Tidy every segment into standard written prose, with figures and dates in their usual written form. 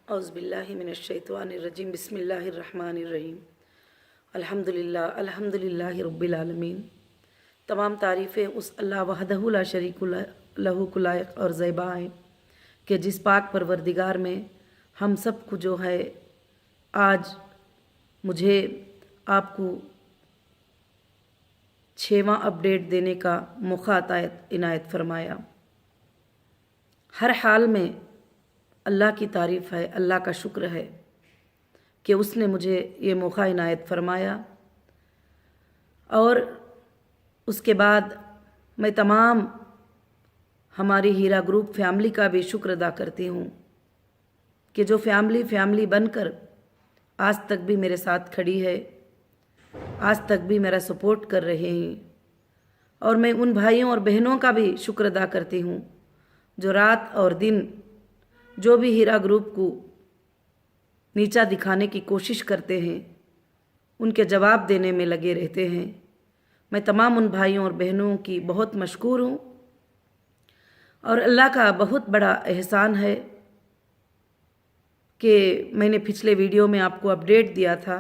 औज़ुबिल्लाहि मिनश्शैतानिर्रजीम बिस्मिल्लाहिर्रहमानिर्रहीम अल्हम्दुलिल्लाहि रब्बिल आलमीन। तमाम तारीफ़ें उस अल्लाह वहदहु ला शरीक लहू को लायक और ज़ैबा हैं कि जिस पाक परवरदिगार में हम सब को जो है आज मुझे आपको 6वां अपडेट देने का मौका इनायत फरमाया। हर हाल में अल्लाह की तारीफ़ है, अल्लाह का शुक्र है कि उसने मुझे ये मौका इनायत फरमाया। और उसके बाद मैं तमाम हमारी हीरा ग्रुप फैमिली का भी शुक्र अदा करती हूँ कि जो फैमिली बनकर आज तक भी मेरे साथ खड़ी है, आज तक भी मेरा सपोर्ट कर रहे हैं। और मैं उन भाइयों और बहनों का भी शुक्र अदा करती हूँ जो रात और दिन जो भी हीरा ग्रुप को नीचा दिखाने की कोशिश करते हैं, उनके जवाब देने में लगे रहते हैं। मैं तमाम उन भाइयों और बहनों की बहुत मशकूर हूँ और अल्लाह का बहुत बड़ा एहसान है कि मैंने पिछले वीडियो में आपको अपडेट दिया था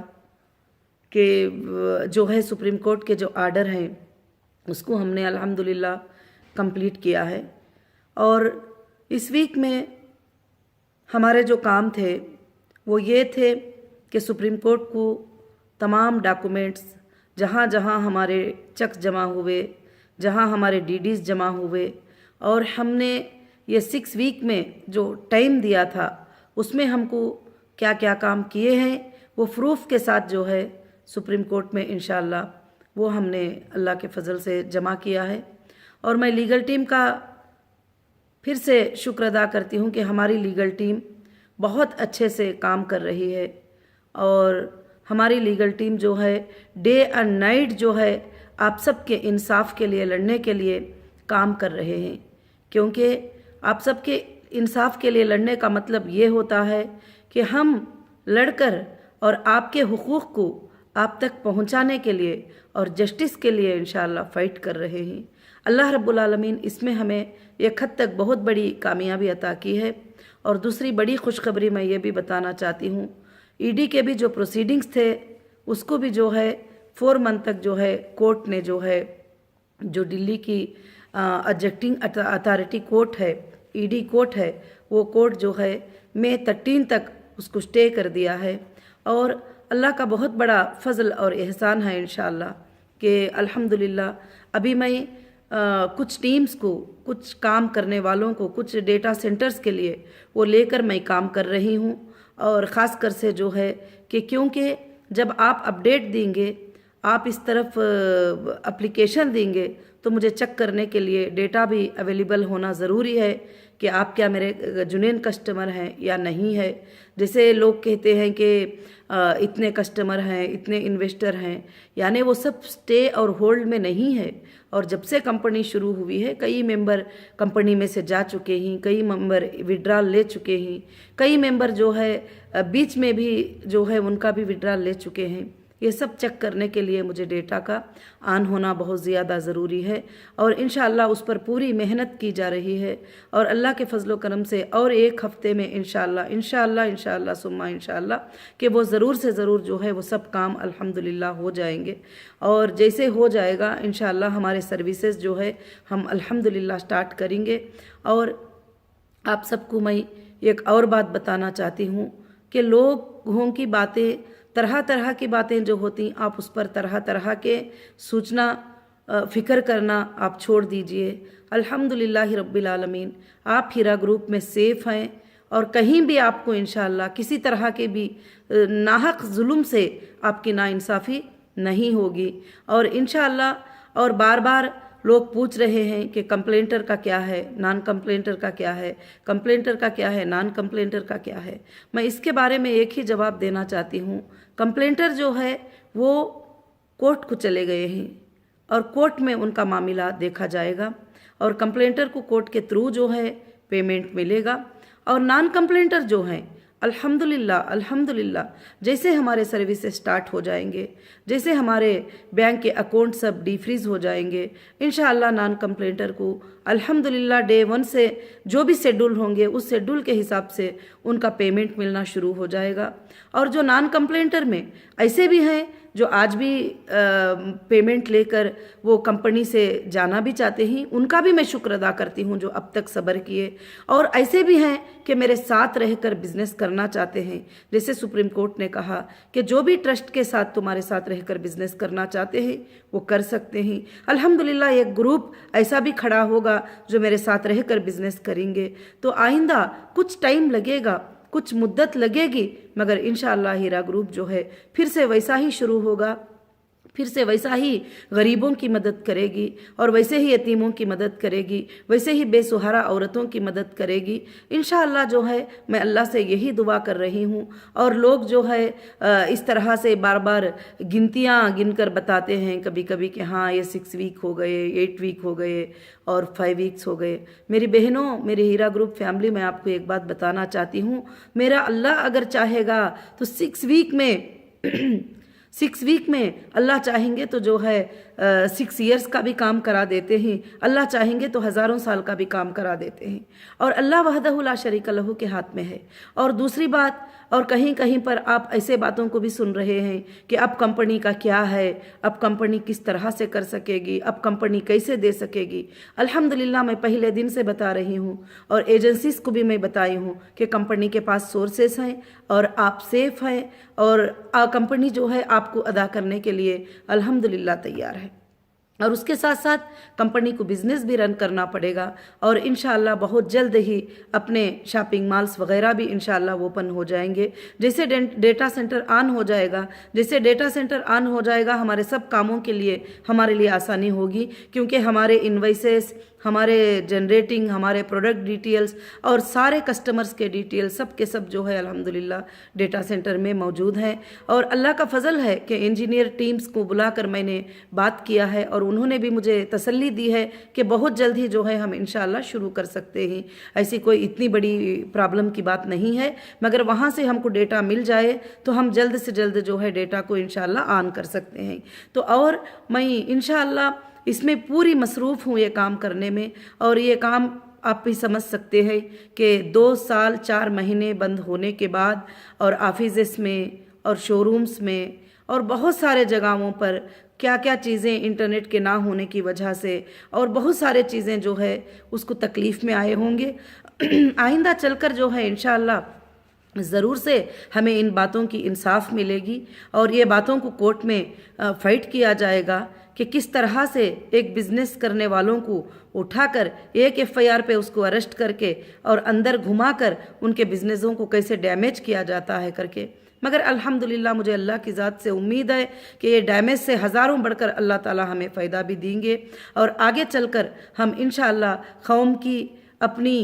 कि जो है सुप्रीम कोर्ट के जो आर्डर हैं उसको हमने अल्हम्दुलिल्लाह कंप्लीट किया है। और इस वीक में हमारे जो काम थे वो ये थे कि सुप्रीम कोर्ट को तमाम डॉक्यूमेंट्स जहाँ जहाँ हमारे चेक जमा हुए, जहाँ हमारे डीडीज़ जमा हुए, और हमने ये 6 वीक में जो टाइम दिया था उसमें हमको क्या क्या काम किए हैं वो प्रूफ के साथ जो है सुप्रीम कोर्ट में इंशाअल्लाह वो हमने अल्लाह के फजल से जमा किया है। और मैं लीगल टीम का फिर से शुक्र अदा करती हूँ कि हमारी लीगल टीम बहुत अच्छे से काम कर रही है। और हमारी लीगल टीम जो है डे एंड नाइट जो है आप सबके इंसाफ के लिए लड़ने के लिए काम कर रहे हैं, क्योंकि आप सबके इंसाफ के लिए लड़ने का मतलब ये होता है कि हम लड़कर और आपके हुकूक़ को आप तक पहुंचाने के लिए और जस्टिस के लिए इंशाअल्लाह फ़ाइट कर रहे हैं। अल्लाह रब्बुल आलमीन इसमें हमें एक हद तक बहुत बड़ी कामयाबी अता की है। और दूसरी बड़ी खुशखबरी मैं ये भी बताना चाहती हूँ, ईडी के भी जो प्रोसीडिंग्स थे उसको भी जो है 4 मंथ तक जो है कोर्ट ने जो है जो दिल्ली की एग्जीक्यूटिंग अथॉरिटी कोर्ट है, ईडी कोर्ट है, वो कोर्ट जो है मई 13 तक उसको स्टे कर दिया है। और अल्लाह का बहुत बड़ा फजल और एहसान है इंशाअल्लाह कि अल्हम्दुलिल्लाह अभी मैं कुछ टीम्स को, कुछ काम करने वालों को, कुछ डेटा सेंटर्स के लिए वो लेकर मैं काम कर रही हूँ। और ख़ास कर से जो है कि क्योंकि जब आप अपडेट देंगे, आप इस तरफ एप्लीकेशन देंगे तो मुझे चेक करने के लिए डेटा भी अवेलेबल होना ज़रूरी है कि आप क्या मेरे जुनून कस्टमर हैं या नहीं है। जैसे लोग कहते हैं कि इतने कस्टमर हैं, इतने इन्वेस्टर हैं, यानी वो सब स्टे और होल्ड में नहीं है। और जब से कंपनी शुरू हुई है कई मेंबर कंपनी में से जा चुके हैं, कई मेंबर विड्रॉल ले चुके हैं, कई मेंबर जो है बीच में भी जो है उनका भी विड्रॉल ले चुके हैं। ये सब चेक करने के लिए मुझे डेटा का ऑन होना बहुत ज़्यादा ज़रूरी है और इंशाअल्लाह उस पर पूरी मेहनत की जा रही है। और अल्लाह के फजलो करम से और एक हफ़्ते में इंशाअल्लाह सुम्मा इंशाअल्लाह कि वो ज़रूर से ज़रूर जो है वो सब काम अल्हम्दुलिल्लाह हो जाएंगे। और जैसे हो जाएगा इंशाअल्लाह हमारे सर्विसेज जो है हम अल्हम्दुलिल्लाह स्टार्ट करेंगे। और आप सबको मैं एक और बात बताना चाहती हूँ कि लोगों की बातें, तरह तरह की बातें जो होती आप उस पर तरह तरह के सूचना फ़िक्र करना आप छोड़ दीजिए। अल्हम्दुलिल्लाहि रब्बिल आलमीन आप हीरा ग्रुप में सेफ़ हैं और कहीं भी आपको इंशाअल्लाह किसी तरह के भी नाहक जुल्म से आपकी नाइंसाफ़ी नहीं होगी। और इंशाअल्लाह और बार बार लोग पूछ रहे हैं कि कंप्लेंटर का क्या है, नॉन कंप्लेंटर का क्या है, कंप्लेंटर का क्या है, नॉन कंप्लेंटर का क्या है। मैं इसके बारे में एक ही जवाब देना चाहती हूँ, कंप्लेंटर जो है वो कोर्ट को चले गए हैं और कोर्ट में उनका मामला देखा जाएगा और कंप्लेंटर को कोर्ट के थ्रू जो है पेमेंट मिलेगा। और नॉन कंप्लेंटर जो हैं अल्हम्दुलिल्लाह अल्हम्दुलिल्लाह, जैसे हमारे सर्विसेज स्टार्ट हो जाएंगे, जैसे हमारे बैंक के अकाउंट सब डीफ्रीज हो जाएंगे, इंशाअल्लाह नॉन कंप्लेंटर को अल्हम्दुलिल्लाह डे 1 से जो भी शेड्यूल होंगे उस शेड्यूल के हिसाब से उनका पेमेंट मिलना शुरू हो जाएगा। और जो नॉन कंप्लेंटर में ऐसे भी हैं जो आज भी पेमेंट लेकर वो कंपनी से जाना भी चाहते हैं, उनका भी मैं शुक्र अदा करती हूँ जो अब तक सब्र किए। और ऐसे भी हैं कि मेरे साथ रहकर बिजनेस करना चाहते हैं। जैसे सुप्रीम कोर्ट ने कहा कि जो भी ट्रस्ट के साथ तुम्हारे साथ रहकर बिजनेस करना चाहते हैं वो कर सकते हैं। अल्हम्दुलिल्लाह एक ग्रुप ऐसा भी खड़ा होगा जो मेरे साथ रहकर बिजनेस करेंगे। तो आइंदा कुछ टाइम लगेगा, कुछ मुद्दत लगेगी, मगर इंशाअल्लाह हीरा ग्रुप जो है फिर से वैसा ही शुरू होगा, फिर से वैसा ही गरीबों की मदद करेगी और वैसे ही यतीमों की मदद करेगी, वैसे ही बेसहारा औरतों की मदद करेगी। इंशाअल्लाह जो है मैं अल्लाह से यही दुआ कर रही हूँ। और लोग जो है इस तरह से बार बार गिनतियाँ गिनकर बताते हैं कभी कभी कि हाँ ये 6 वीक हो गए, 8 वीक हो गए और 5 वीक्स हो गए। मेरी बहनों, मेरे हीरा ग्रुप फैमिली, मैं आपको एक बात बताना चाहती हूँ, मेरा अल्लाह अगर चाहेगा तो 6 वीक में अल्लाह चाहेंगे तो जो है 6 इयर्स का भी काम करा देते हैं, अल्लाह चाहेंगे तो हज़ारों साल का भी काम करा देते हैं। और अल्लाह वहदहु ला शरीक लहू के हाथ में है। और दूसरी बात, और कहीं कहीं पर आप ऐसे बातों को भी सुन रहे हैं कि अब कंपनी का क्या है, अब कंपनी किस तरह से कर सकेगी, अब कंपनी कैसे दे सकेगी। अल्हम्दुलिल्लाह मैं पहले दिन से बता रही हूँ और एजेंसीज को भी मैं बताई हूँ कि कंपनी के पास सोर्सेस हैं और आप सेफ हैं और कंपनी जो है आपको अदा करने के लिए अल्हम्दुलिल्लाह तैयार है। और उसके साथ साथ कंपनी को बिज़नेस भी रन करना पड़ेगा और इंशाअल्लाह बहुत जल्द ही अपने शॉपिंग मॉल्स वगैरह भी इंशाअल्लाह ओपन हो जाएंगे। जैसे डेटा सेंटर ऑन हो जाएगा, जैसे डेटा सेंटर ऑन हो जाएगा, हमारे सब कामों के लिए हमारे लिए आसानी होगी, क्योंकि हमारे इन्वाइसेस, हमारे जनरेटिंग, हमारे प्रोडक्ट डिटेल्स और सारे कस्टमर्स के डिटेल्स सब के सब जो है अल्हम्दुलिल्लाह डेटा सेंटर में मौजूद हैं। और अल्लाह का फजल है कि इंजीनियर टीम्स को बुलाकर मैंने बात किया है और उन्होंने भी मुझे तसल्ली दी है कि बहुत जल्द ही जो है हम इंशाअल्लाह शुरू कर सकते हैं। ऐसी कोई इतनी बड़ी प्रॉब्लम की बात नहीं है, मगर वहाँ से हमको डेटा मिल जाए तो हम जल्द से जल्द जो है डेटा को इंशाअल्लाह ऑन कर सकते हैं। तो और मैं इंशाअल्लाह इसमें पूरी मसरूफ़ हूँ ये काम करने में। और ये काम आप भी समझ सकते हैं कि 2 साल 4 महीने बंद होने के बाद और ऑफिसेस में और शोरूम्स में और बहुत सारे जगहों पर क्या क्या चीज़ें इंटरनेट के ना होने की वजह से और बहुत सारे चीज़ें जो है उसको तकलीफ़ में आए होंगे। आइंदा चलकर जो है इंशाअल्लाह ज़रूर से हमें इन बातों की इंसाफ मिलेगी और ये बातों को कोर्ट में फाइट किया जाएगा कि किस तरह से एक बिज़नेस करने वालों को उठाकर एक FIR पे उसको अरेस्ट करके और अंदर घुमाकर उनके बिज़नेसों को कैसे डैमेज किया जाता है करके। मगर अल्हम्दुलिल्लाह मुझे अल्लाह की ज़ात से उम्मीद है कि ये डैमेज से हज़ारों बढ़कर अल्लाह ताला हमें फ़ायदा भी देंगे और आगे चलकर हम इंशाअल्लाह अपनी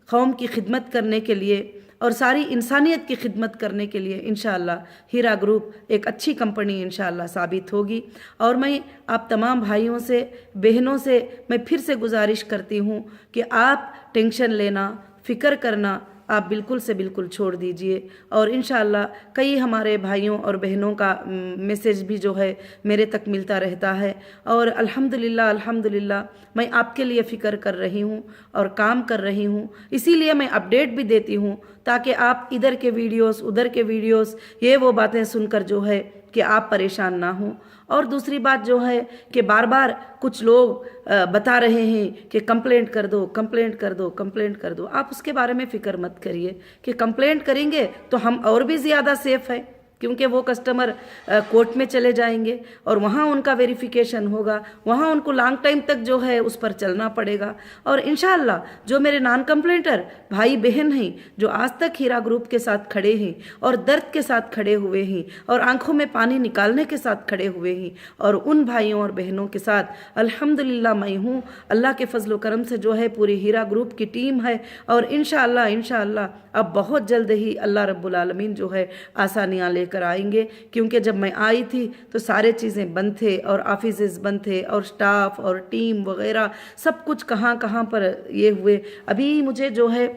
कौम की खिदमत करने के लिए और सारी इंसानियत की खिदमत करने के लिए इंशाअल्लाह हीरा ग्रुप एक अच्छी कंपनी इंशाअल्लाह साबित होगी। और मैं आप तमाम भाइयों से, बहनों से मैं फिर से गुजारिश करती हूँ कि आप टेंशन लेना, फ़िक्र करना आप बिल्कुल से बिल्कुल छोड़ दीजिए। और इंशाअल्लाह कई हमारे भाइयों और बहनों का मैसेज भी जो है मेरे तक मिलता रहता है और अल्हम्दुलिल्लाह मैं आपके लिए फ़िक्र कर रही हूँ और काम कर रही हूँ। इसीलिए मैं अपडेट भी देती हूँ ताकि आप इधर के वीडियोस, उधर के वीडियोस, ये वो बातें सुनकर जो है कि आप परेशान ना हो। और दूसरी बात जो है कि बार बार कुछ लोग बता रहे हैं कि कंप्लेंट कर दो, कंप्लेंट कर दो, कंप्लेंट कर दो। आप उसके बारे में फ़िक्र मत करिए कि कंप्लेंट करेंगे तो हम और भी ज़्यादा सेफ़ है, क्योंकि वो कस्टमर कोर्ट में चले जाएंगे और वहाँ उनका वेरिफिकेशन होगा, वहाँ उनको लॉन्ग टाइम तक जो है उस पर चलना पड़ेगा। और इंशाअल्लाह जो मेरे नॉन कंप्लेंटर भाई बहन हैं जो आज तक हीरा ग्रुप के साथ खड़े हैं और दर्द के साथ खड़े हुए हैं और आंखों में पानी निकालने के साथ खड़े हुए हैं, और उन भाइयों और बहनों के साथ अल्हम्दुलिल्लाह मैं हूँ। अल्लाह के फजल करम से जो है पूरी हीरा ग्रुप की टीम है और इंशाअल्लाह अब बहुत जल्द ही अल्लाह रब्बुल आलमीन जो है आसानियाँ लेकर आएंगे। क्योंकि जब मैं आई थी तो सारे चीज़ें बंद थे और ऑफिसेज बंद थे और स्टाफ और टीम वगैरह सब कुछ कहाँ पर ये हुए। अभी मुझे जो है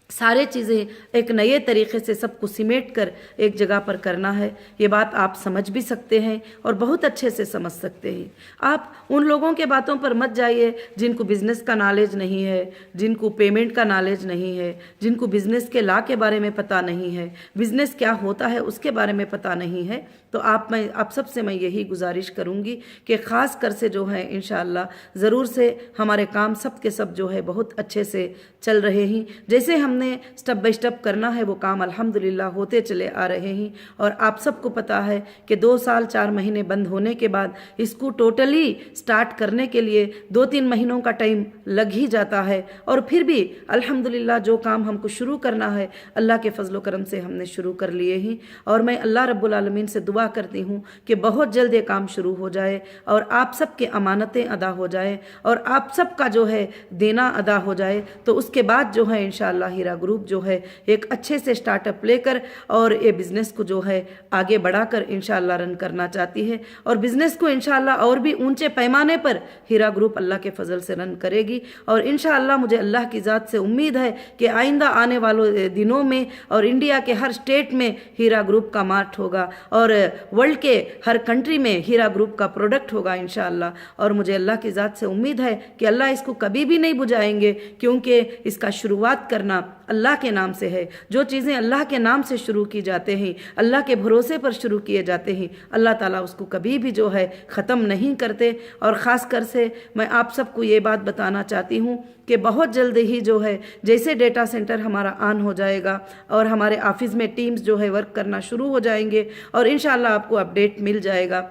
सारे चीज़ें एक नए तरीके से सबको सिमेट कर एक जगह पर करना है। ये बात आप समझ भी सकते हैं और बहुत अच्छे से समझ सकते हैं। आप उन लोगों के बातों पर मत जाइए जिनको बिज़नेस का नॉलेज नहीं है, जिनको पेमेंट का नॉलेज नहीं है, जिनको बिज़नेस के लॉ के बारे में पता नहीं है, बिज़नेस क्या होता है उसके बारे में पता नहीं है। तो आप सबसे मैं यही गुजारिश करूँगी कि ख़ास कर से जो है इंशाअल्लाह ज़रूर से हमारे काम सब के सब जो है बहुत अच्छे से चल रहे हैं। जैसे हमने स्टेप बाय स्टेप करना है वो काम अल्हम्दुलिल्लाह होते चले आ रहे हैं। और आप सबको पता है कि 2 साल 4 महीने बंद होने के बाद इसको टोटली स्टार्ट करने के लिए 2-3 महीनों का टाइम लग ही जाता है। और फिर भी अल्हम्दुलिल्लाह जो काम हमको शुरू करना है अल्लाह के फजलो करम से हमने शुरू कर लिए ही। और मैं अल्लाह रब्बुल आलमीन से दुआ करती हूँ कि बहुत जल्द ये काम शुरू हो जाए और आप सबके अमानतें अदा हो जाए और आप सबका जो है देना अदा हो जाए। तो उसके बाद जो है इंशाअल्लाह हीरा ग्रुप जो है एक अच्छे से स्टार्टअप लेकर और ये बिज़नेस को जो है आगे बढ़ाकर इंशाअल्लाह रन करना चाहती है। और बिज़नेस को इंशाअल्लाह और भी ऊंचे पैमाने पर हीरा ग्रुप अल्लाह के फजल से रन करेगी। और इंशाअल्लाह मुझे अल्लाह की ज़ात से उम्मीद है कि आइंदा आने वाले दिनों में और इंडिया के हर स्टेट में हीरा ग्रुप का मार्ट होगा और वर्ल्ड के हर कंट्री में हीरा ग्रुप का प्रोडक्ट होगा इंशाअल्लाह। और मुझे अल्लाह की ज़ात से उम्मीद है कि अल्लाह इसको कभी भी नहीं बुझाएंगे, क्योंकि इसका शुरुआत करना अल्लाह के नाम से है। जो चीज़ें अल्लाह के नाम से शुरू की जाते हैं, अल्लाह के भरोसे पर शुरू किए जाते हैं, अल्लाह ताला उसको कभी भी जो है ख़त्म नहीं करते। और ख़ास कर से मैं आप सबको ये बात बताना चाहती हूँ कि बहुत जल्द ही जो है जैसे डेटा सेंटर हमारा ऑन हो जाएगा और हमारे ऑफिस में टीम्स जो है वर्क करना शुरू हो जाएंगे और इंशाअल्लाह आपको अपडेट मिल जाएगा,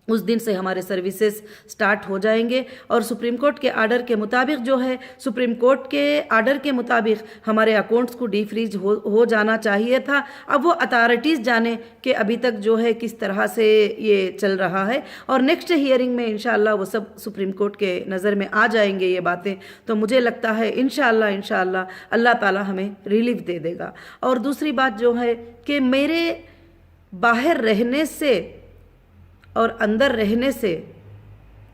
उस दिन से हमारे सर्विसेज स्टार्ट हो जाएंगे। और सुप्रीम कोर्ट के आर्डर के मुताबिक जो है सुप्रीम कोर्ट के आर्डर के मुताबिक हमारे अकाउंट्स को डीफ्रीज हो जाना चाहिए था। अब वो अथॉरिटीज़ जाने कि अभी तक जो है किस तरह से ये चल रहा है और नेक्स्ट हियरिंग में इंशाअल्लाह वो सब सुप्रीम कोर्ट के नज़र में आ जाएंगे ये बातें। तो मुझे लगता है इंशाअल्लाह अल्लाह ताला हमें रिलीफ दे देगा। और दूसरी बात जो है कि मेरे बाहर रहने से और अंदर रहने से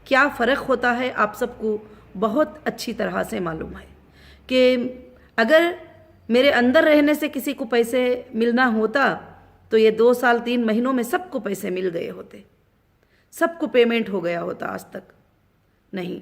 क्या फ़र्क होता है आप सबको बहुत अच्छी तरह से मालूम है कि अगर मेरे अंदर रहने से किसी को पैसे मिलना होता तो ये 2 साल 3 महीनों में सबको पैसे मिल गए होते, सबको पेमेंट हो गया होता। आज तक नहीं।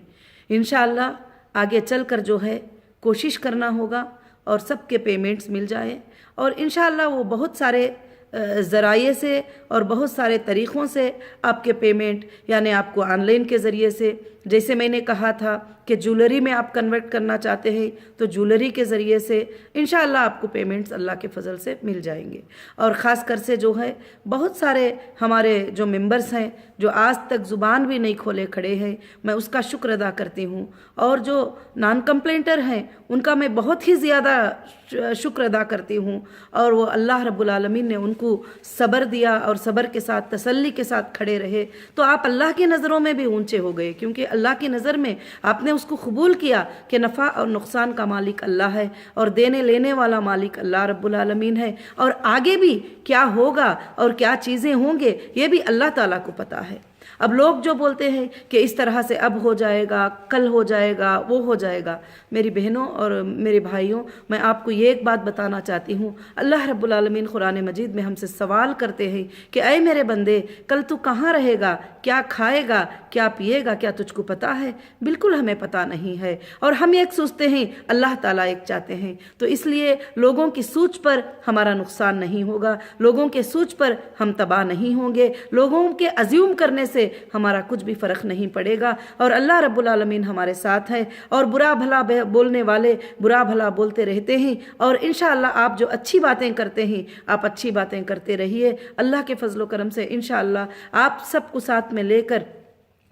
इंशाअल्लाह आगे चलकर जो है कोशिश करना होगा और सबके पेमेंट्स मिल जाए। और इंशाअल्लाह वो बहुत सारे ज़राए से और बहुत सारे तरीक़ों से आपके पेमेंट यानी आपको ऑनलाइन के ज़रिए से, जैसे मैंने कहा था कि ज्वेलरी में आप कन्वर्ट करना चाहते हैं तो ज्वेलरी के ज़रिए से इंशाअल्लाह आपको पेमेंट्स अल्लाह के फजल से मिल जाएंगे। और ख़ास कर से जो है बहुत सारे हमारे जो मेंबर्स हैं जो आज तक ज़ुबान भी नहीं खोले खड़े हैं, मैं उसका शुक्र अदा करती हूँ। और जो नॉन कंप्लेंटर हैं उनका मैं बहुत ही ज़्यादा शुक्र अदा करती हूँ। और वो अल्लाह रब्बुल आलमीन ने उनको सब्र दिया और सब्र के साथ तसल्ली के साथ खड़े रहे तो आप अल्लाह की नज़रों में भी ऊंचे हो गए, क्योंकि अल्लाह की नज़र में आपने उसको कबूल किया कि नफ़ा और नुकसान का मालिक अल्लाह है और देने लेने वाला मालिक अल्लाह रब्बुल आलमीन है। और आगे भी क्या होगा और क्या चीज़ें होंगे ये भी अल्लाह ताला को पता है। अब लोग जो बोलते हैं कि इस तरह से अब हो जाएगा, कल हो जाएगा, वो हो जाएगा, मेरी बहनों और मेरे भाइयों मैं आपको ये एक बात बताना चाहती हूँ। अल्लाह रब्बुल आलमीन कुरान मजीद में हमसे सवाल करते हैं कि ऐ मेरे बंदे कल तू कहाँ रहेगा, क्या खाएगा, क्या पिएगा, क्या तुझको पता है? बिल्कुल हमें पता नहीं है। और हम एक सोचते हैं, अल्लाह ताला एक चाहते हैं। तो इसलिए लोगों की सोच पर हमारा नुकसान नहीं होगा, लोगों के सोच पर हम तबाह नहीं होंगे, लोगों के अज्यूम करने से हमारा कुछ भी फ़र्क नहीं पड़ेगा। और अल्लाह रब्बुल आलमीन हमारे साथ है। और बुरा भला बोलने वाले बुरा भला बोलते रहते हैं। और इंशाअल्लाह आप जो अच्छी बातें करते हैं आप अच्छी बातें करते रहिए। अल्लाह के फजलो करम से इंशाअल्लाह आप सबको साथ में लेकर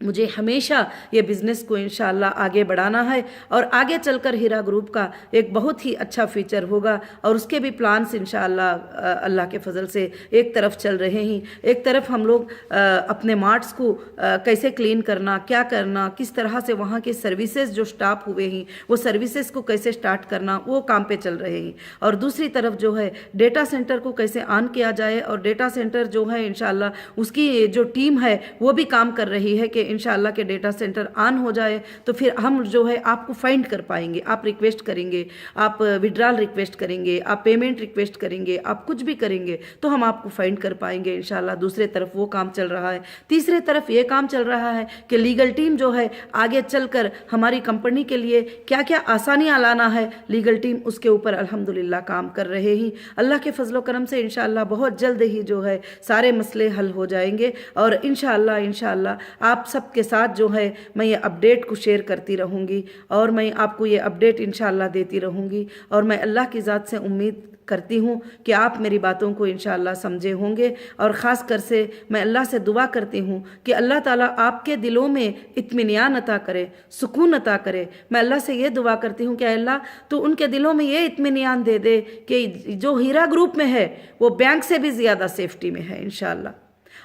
मुझे हमेशा ये बिज़नेस को इंशाअल्लाह आगे बढ़ाना है। और आगे चलकर हीरा ग्रुप का एक बहुत ही अच्छा फीचर होगा और उसके भी प्लान्स इंशाअल्लाह अल्लाह के फजल से एक तरफ चल रहे हैं। एक तरफ हम लोग अपने मार्ट्स को कैसे क्लीन करना, क्या करना, किस तरह से वहाँ के सर्विसेज जो स्टाफ हुए हैं वो सर्विसेज को कैसे स्टार्ट करना, वो काम पे चल रहे हैं। और दूसरी तरफ जो है डेटा सेंटर को कैसे ऑन किया जाए और डेटा सेंटर जो है इंशाअल्लाह उसकी जो टीम है वो भी काम कर रही है कि इंशाअल्लाह के डेटा सेंटर ऑन हो जाए तो फिर हम जो है आपको फाइंड कर पाएंगे। आप रिक्वेस्ट करेंगे, आप विड्रॉल रिक्वेस्ट करेंगे, आप पेमेंट रिक्वेस्ट करेंगे, आप कुछ भी करेंगे तो हम आपको फाइंड कर पाएंगे इंशाअल्लाह। दूसरे तरफ वो काम चल रहा है। तीसरे तरफ ये काम चल रहा है कि लीगल टीम जो है आगे चलकर हमारी कंपनी के लिए क्या क्या आसानियाँ लाना है, लीगल टीम उसके ऊपर अल्हम्दुलिल्लाह काम कर रहे हैं। अल्लाह के फजलो करम से इंशाअल्लाह बहुत जल्द ही जो है सारे मसले हल हो जाएंगे और इंशाअल्लाह आप सबके साथ जो है मैं ये अपडेट को शेयर करती रहूँगी और मैं आपको ये अपडेट इंशाअल्लाह देती रहूँगी। और मैं अल्लाह की ज़ात से उम्मीद करती हूँ कि आप मेरी बातों को इंशाअल्लाह समझे होंगे। और ख़ास कर से मैं अल्लाह से दुआ करती हूँ कि अल्लाह ताला आपके दिलों में इत्मीनान अता करे, सुकून अता करे। मैं अल्लाह से ये दुआ करती हूँ कि अल्लाह तो उनके दिलों में ये इत्मीनान दे दे कि जो हीरा ग्रुप में है वो बैंक से भी ज़्यादा सेफ्टी में है इंशाअल्लाह,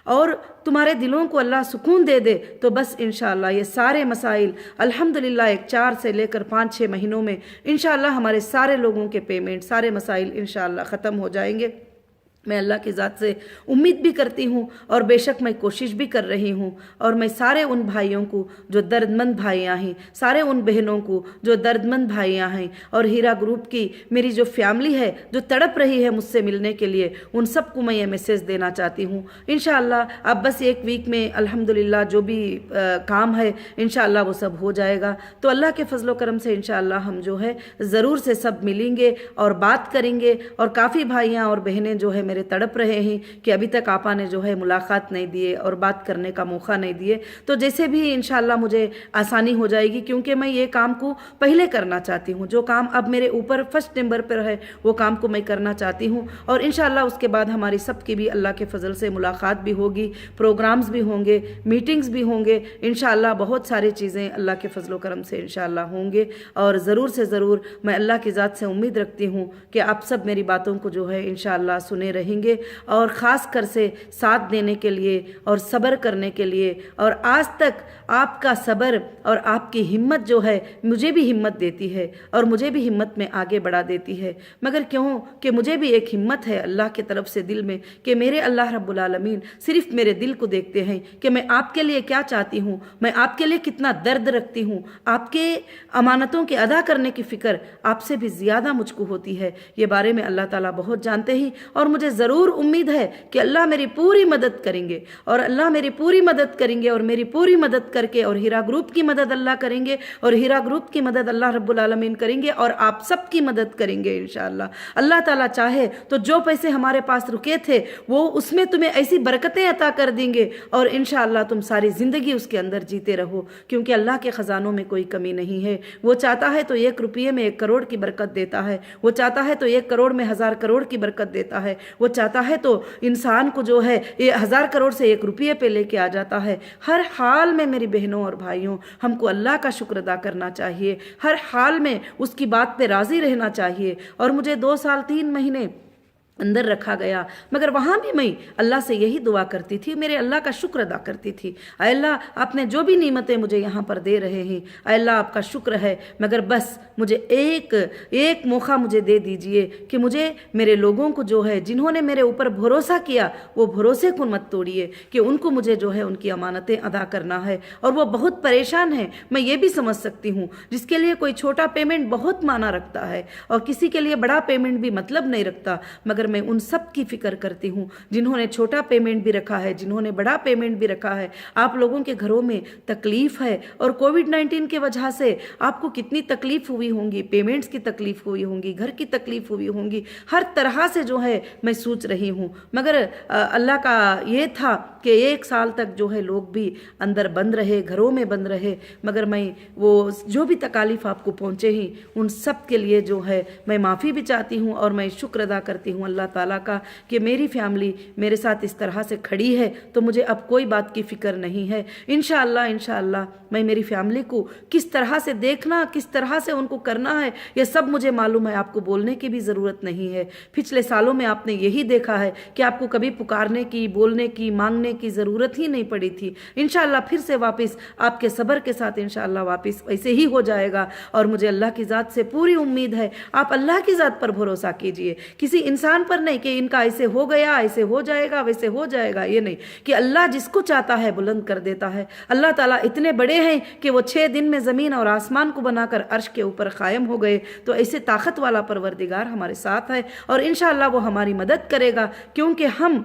और तुम्हारे दिलों को अल्लाह सुकून दे दे। तो बस इंशाअल्लाह ये सारे मसाइल अल्हम्दुलिल्लाह एक 4 से लेकर 5-6 महीनों में इंशाअल्लाह हमारे सारे लोगों के पेमेंट, सारे मसाइल इंशाअल्लाह ख़त्म हो जाएंगे। मैं अल्लाह की ज़ात से उम्मीद भी करती हूँ और बेशक मैं कोशिश भी कर रही हूँ। और मैं सारे उन भाइयों को जो दर्दमंद भाइयाँ हैं, सारे उन बहनों को जो दर्दमंद भाइयाँ हैं, और हीरा ग्रुप की मेरी जो फैमिली है जो तड़प रही है मुझसे मिलने के लिए, उन सबको मैं ये मैसेज देना चाहती हूँ। इंशाअल्लाह अब बस एक वीक में अल्हम्दुलिल्लाह जो भी काम है इंशाअल्लाह वो सब हो जाएगा। तो अल्लाह के फजलो करम से इंशाअल्लाह हम जो है ज़रूर से सब मिलेंगे और बात करेंगे। और काफ़ी भाइयाँ और बहनें जो है मेरे तड़प रहे हैं कि अभी तक आपा ने जो है मुलाकात नहीं दिए और बात करने का मौका नहीं दिए। तो जैसे भी इंशाअल्लाह मुझे आसानी हो जाएगी, क्योंकि मैं ये काम को पहले करना चाहती हूँ। जो काम अब मेरे ऊपर फर्स्ट नंबर पर है वो काम को मैं करना चाहती हूँ। और इंशाअल्लाह उसके बाद हमारी सबकी भी अल्लाह के फजल से मुलाकात भी होगी, प्रोग्राम्स भी होंगे, मीटिंग्स भी होंगे इंशाअल्लाह। बहुत सारी चीज़ें अल्लाह के फजलो करम से इंशाअल्लाह होंगे। और ज़रूर से ज़रूर मैं अल्लाह की ज़ात से उम्मीद रखती हूँ कि आप सब मेरी बातों को जो है इंशाअल्लाह सुने रहेंगे और ख़ास कर से साथ देने के लिए और सब्र करने के लिए। और आज तक आपका सब्र और आपकी हिम्मत जो है मुझे भी हिम्मत देती है और मुझे भी हिम्मत में आगे बढ़ा देती है। मगर क्यों कि मुझे भी एक हिम्मत है अल्लाह की तरफ से दिल में कि मेरे अल्लाह रब्बुल आलमीन सिर्फ मेरे दिल को देखते हैं कि मैं आपके लिए क्या चाहती हूँ, मैं आपके लिए कितना दर्द रखती हूँ। आपके अमानतों के अदा करने की फ़िक्र आपसे भी ज़्यादा मुझको होती है। ये बारे में अल्लाह ताला बहुत जानते हैं और मुझे ज़रूर उम्मीद है कि अल्लाह मेरी पूरी मदद करेंगे और अल्लाह मेरी पूरी मदद करेंगे और मेरी पूरी मदद करके और हीरा ग्रुप की मदद अल्लाह करेंगे और हीरा ग्रुप की मदद अल्लाह रब्बुल आलमीन करेंगे और आप सब की मदद करेंगे इंशाअल्लाह। अल्लाह ताला चाहे तो जो पैसे हमारे पास रुके थे वो उसमें तुम्हें ऐसी बरकतें अता कर देंगे और इंशाअल्लाह तुम सारी ज़िंदगी उसके अंदर जीते रहो, क्योंकि अल्लाह के ख़जानों में कोई कमी नहीं है। वो चाहता है तो 1 रुपये में 1 करोड़ की बरकत देता है, वो चाहता है तो 1 करोड़ में 1000 करोड़ की बरकत देता है, वो चाहता है तो इंसान को जो है ये 1000 करोड़ से 1 रुपये पे लेके आ जाता है। हर हाल में मेरी बहनों और भाइयों हमको अल्लाह का शुक्र अदा करना चाहिए, हर हाल में उसकी बात पे राज़ी रहना चाहिए। और मुझे 2 साल 3 महीने अंदर रखा गया, मगर वहाँ भी मैं अल्लाह से यही दुआ करती थी, मेरे अल्लाह का शुक्र अदा करती थी। अल्लाह आपने जो भी नेमतें मुझे यहाँ पर दे रहे हैं अल्लाह आपका शुक्र है, मगर बस मुझे एक मौका मुझे दे दीजिए कि मुझे मेरे लोगों को जो है जिन्होंने मेरे ऊपर भरोसा किया वो भरोसे को मत तोड़िए कि उनको मुझे जो है उनकी अमानतें अदा करना है। और वो बहुत परेशान है, मैं ये भी समझ सकती हूँ, जिसके लिए कोई छोटा पेमेंट बहुत माना रखता है और किसी के लिए बड़ा पेमेंट भी मतलब नहीं रखता, मगर मैं उन सब की फिक्र करती हूँ जिन्होंने छोटा पेमेंट भी रखा है, जिन्होंने बड़ा पेमेंट भी रखा है। आप लोगों के घरों में तकलीफ़ है और कोविड-19 के वजह से आपको कितनी तकलीफ़ हुई होंगी, पेमेंट्स की तकलीफ़ हुई होंगी, घर की तकलीफ़ हुई होंगी, हर तरह से जो है मैं सोच रही हूँ। मगर अल्लाह का ये था कि 1 साल तक जो है लोग भी अंदर बंद रहे, घरों में बंद रहे, मगर मैं वो जो भी तकालीफ़ आपको पहुँचे ही उन सब के लिए जो है मैं माफ़ी भी चाहती हूँ और मैं शुक्र अदा करती हूँ अल्लाह ताला का कि मेरी फैमिली मेरे साथ इस तरह से खड़ी है तो मुझे अब कोई बात की फ़िक्र नहीं है। इंशाअल्लाह मैं मेरी फैमिली को किस तरह से देखना, किस तरह से उनको करना है, ये सब मुझे मालूम है, आपको बोलने की भी ज़रूरत नहीं है। पिछले सालों में आपने यही देखा है कि आपको कभी पुकारने की, बोलने की, मांगने की ज़रूरत ही नहीं पड़ी थी। इंशाअल्लाह फिर से वापस आपके सब्र के साथ इंशाअल्लाह वापस ऐसे ही हो जाएगा। और मुझे अल्लाह की ज़ात से पूरी उम्मीद है, आप अल्लाह की ज़ात पर भरोसा कीजिए, किसी इंसान پر نہیں کہ ان کا ایسے ہو گیا، ایسے ہو جائے گا، ویسے ہو جائے گا، یہ نہیں، کہ اللہ جس کو چاہتا ہے بلند کر دیتا ہے۔ اللہ تعالیٰ اتنے بڑے ہیں کہ وہ 6 دن میں زمین اور آسمان کو بنا کر عرش کے اوپر قائم ہو گئے، تو ایسے طاقت والا پروردگار ہمارے ساتھ ہے، اور انشاءاللہ وہ ہماری مدد کرے گا، کیونکہ ہم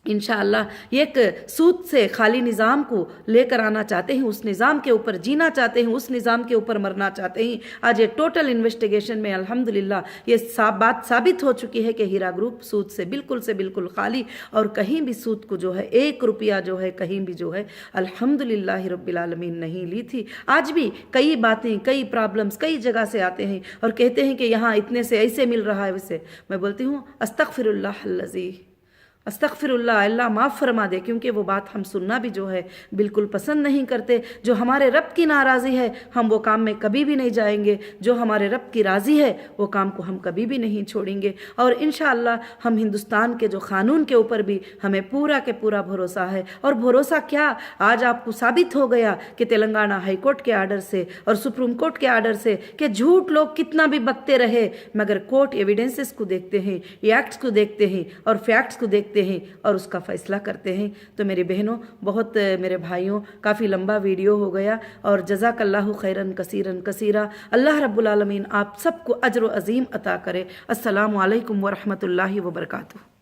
انشاءاللہ ایک سود سے خالی نظام کو لے کر آنا چاہتے ہیں، اس نظام کے اوپر جینا چاہتے ہیں، اس نظام کے اوپر مرنا چاہتے ہیں۔ آج یہ ٹوٹل انویسٹیگیشن میں الحمدللہ یہ بات ثابت ہو چکی ہے کہ ہیرا گروپ سود سے بالکل خالی، اور کہیں بھی سود کو جو ہے 1 روپیہ جو ہے کہیں بھی جو ہے الحمدللہ رب العالمین نہیں لی تھی۔ آج بھی کئی باتیں، کئی پرابلمز کئی جگہ سے آتے ہیں اور کہتے ہیں کہ یہاں اتنے سے ایسے مل رہا ہے ویسے، میں بولتی ہوں استغفر اللہ الذی، استغفر اللہ، اللہ معاف فرما دے، کیونکہ وہ بات ہم سننا بھی جو ہے بالکل پسند نہیں کرتے۔ جو ہمارے رب کی ناراضی ہے ہم وہ کام میں کبھی بھی نہیں جائیں گے، جو ہمارے رب کی راضی ہے وہ کام کو ہم کبھی بھی نہیں چھوڑیں گے، اور انشاءاللہ ہم ہندوستان کے جو قانون کے اوپر بھی ہمیں پورا کے پورا بھروسہ ہے۔ اور بھروسہ کیا، آج آپ کو ثابت ہو گیا کہ تلنگانہ ہائی کورٹ کے آرڈر سے اور سپریم کورٹ کے آرڈر سے کہ جھوٹ لوگ کتنا بھی بکتے رہے، مگر کورٹ ایویڈنسز کو دیکھتے ہیں، ایکٹس کو دیکھتے ہیں اور فیکٹس کو دیکھتے ہیں اور اس کا فیصلہ کرتے ہیں۔ تو میری بہنوں، بہت میرے بھائیوں، کافی لمبا ویڈیو ہو گیا، اور جزاک اللہ خیرن کثیرن کثیرا۔ اللہ رب العالمین آپ سب کو اجر و عظیم عطا کرے۔ السلام علیکم ورحمۃ اللہ وبرکاتہ۔